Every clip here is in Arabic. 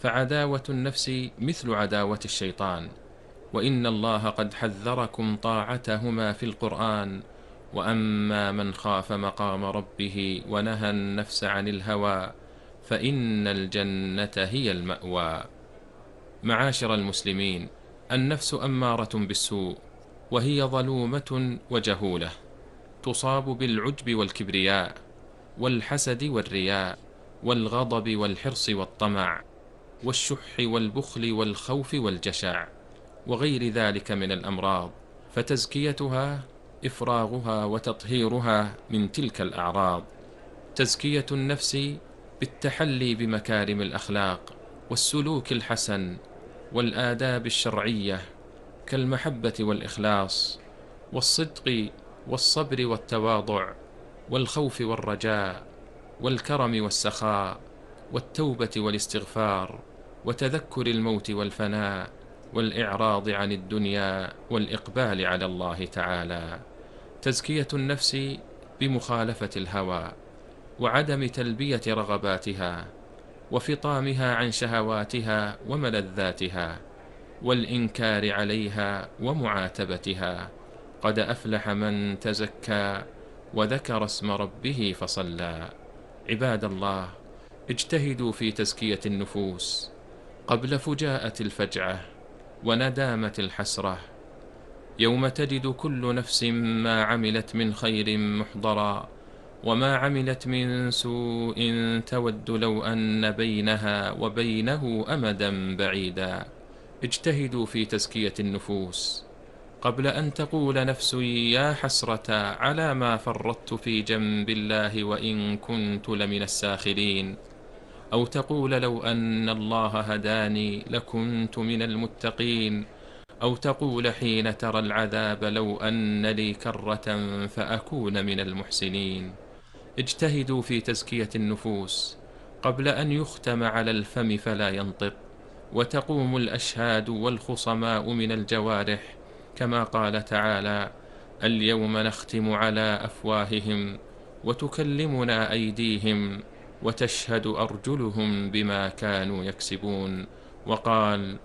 فعداوة النفس مثل عداوة الشيطان، وإن الله قد حذركم طاعتهما في القرآن: وأما من خاف مقام ربه ونهى النفس عن الهوى فإن الجنة هي المأوى. معاشر المسلمين، النفس أمارة بالسوء، وهي ظلومة وجهولة، تصاب بالعجب والكبرياء والحسد والرياء والغضب والحرص والطمع والشح والبخل والخوف والجشع وغير ذلك من الأمراض، فتزكيتها إفراغها وتطهيرها من تلك الأعراض. تزكية النفس بالتحلي بمكارم الأخلاق والسلوك الحسن والآداب الشرعية، كالمحبة والإخلاص والصدق والصبر والتواضع والخوف والرجاء والكرم والسخاء والتوبة والاستغفار وتذكر الموت والفناء والإعراض عن الدنيا والإقبال على الله تعالى. تزكية النفس بمخالفة الهوى وعدم تلبية رغباتها وفطامها عن شهواتها وملذاتها والإنكار عليها ومعاتبتها. قد أفلح من تزكى وذكر اسم ربه فصلى. عباد الله، اجتهدوا في تزكية النفوس قبل فجاءة الفجعة وندامة الحسرة، يوم تجد كل نفس ما عملت من خير محضرا، وما عملت من سوء تود لو أن بينها وبينه أمدا بعيدا. اجتهدوا في تزكية النفوس قبل أن تقول نفس يا حسرة على ما فرطت في جنب الله وإن كنت لمن الساخرين، أو تقول لو أن الله هداني لكنت من المتقين، أو تقول حين ترى العذاب لو أن لي كرة فأكون من المحسنين. اجتهدوا في تزكية النفوس قبل أن يختم على الفم فلا ينطق، وتقوم الأشهاد والخصماء من الجوارح، كما قال تعالى: اليوم نختم على أفواههم وتكلمنا أيديهم وتشهد أرجلهم بما كانوا يكسبون. وقال: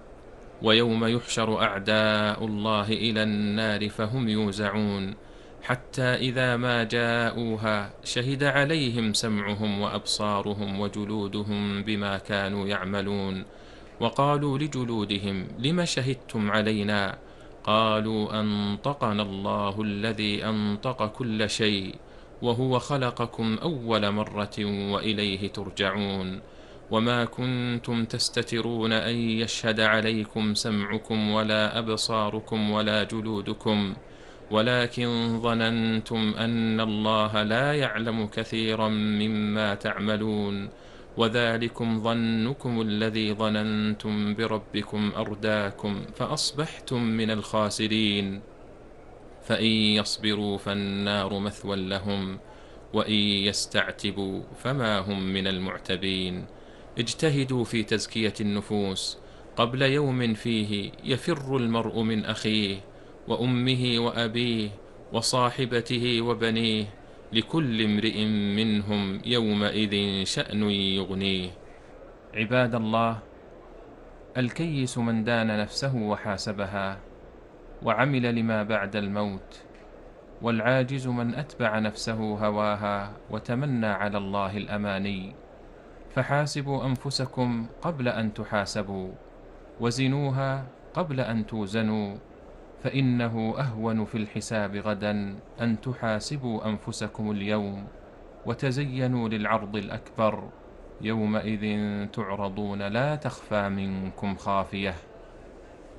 ويوم يحشر أعداء الله إلى النار فهم يوزعون حتى إذا ما جاءوها شهد عليهم سمعهم وأبصارهم وجلودهم بما كانوا يعملون. وقالوا لجلودهم لم شهدتم علينا؟ قالوا أنطقنا الله الذي أنطق كل شيء وهو خلقكم أول مرة وإليه ترجعون. وما كنتم تستترون أن يشهد عليكم سمعكم ولا أبصاركم ولا جلودكم، ولكن ظننتم أن الله لا يعلم كثيرا مما تعملون، وذلكم ظنكم الذي ظننتم بربكم أرداكم فأصبحتم من الخاسرين. فإن يصبروا فالنار مثوى لهم وإن يستعتبوا فما هم من المعتبين. اجتهدوا في تزكية النفوس قبل يوم فيه يفر المرء من أخيه وأمه وأبيه وصاحبته وبنيه، لكل امرئ منهم يومئذ شأن يغنيه. عباد الله، الكيس من دان نفسه وحاسبها وعمل لما بعد الموت، والعاجز من أتبع نفسه هواها وتمنى على الله الأماني. فحاسبوا أنفسكم قبل أن تحاسبوا، وزنوها قبل أن توزنوا، فإنه أهون في الحساب غدا أن تحاسبوا أنفسكم اليوم وتزينوا للعرض الأكبر، يومئذ تعرضون لا تخفى منكم خافية.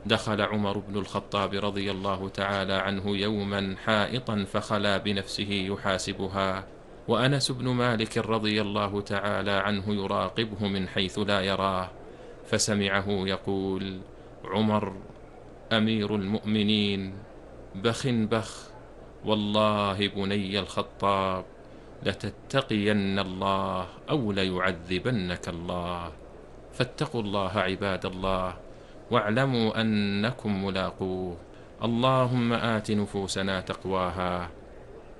دخل عمر بن الخطاب رضي الله تعالى عنه يوما حائطا فخلا بنفسه يحاسبها، وأنس بن مالك رضي الله تعالى عنه يراقبه من حيث لا يراه، فسمعه يقول: عمر أمير المؤمنين، بخ بخ، والله بني الخطاب لتتقين الله أو ليعذبنك الله. فاتقوا الله عباد الله، واعلموا أنكم ملاقوه. اللهم آت نفوسنا تقواها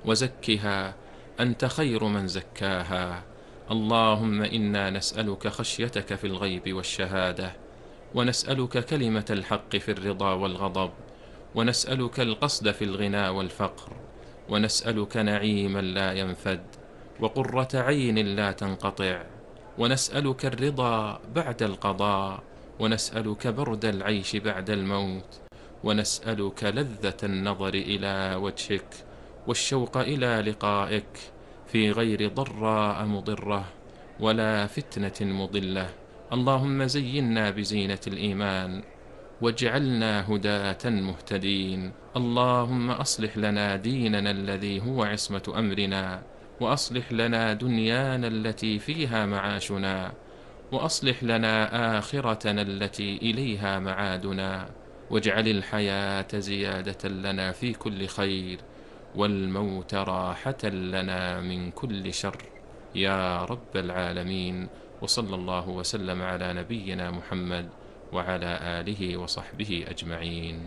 وزكها، أنت خير من زكاها، اللهم إنا نسألك خشيتك في الغيب والشهادة، ونسألك كلمة الحق في الرضا والغضب، ونسألك القصد في الغنى والفقر، ونسألك نعيما لا ينفد، وقرة عين لا تنقطع، ونسألك الرضا بعد القضاء، ونسألك برد العيش بعد الموت، ونسألك لذة النظر إلى وجهك والشوق إلى لقائك في غير ضراء مضرة ولا فتنة مضلة. اللهم زينا بزينة الإيمان واجعلنا هداة مهتدين. اللهم أصلح لنا ديننا الذي هو عصمة أمرنا، وأصلح لنا دنيانا التي فيها معاشنا، وأصلح لنا آخرتنا التي إليها معادنا، واجعل الحياة زيادة لنا في كل خير، والموت راحة لنا من كل شر، يا رب العالمين. وصلى الله وسلم على نبينا محمد وعلى آله وصحبه أجمعين.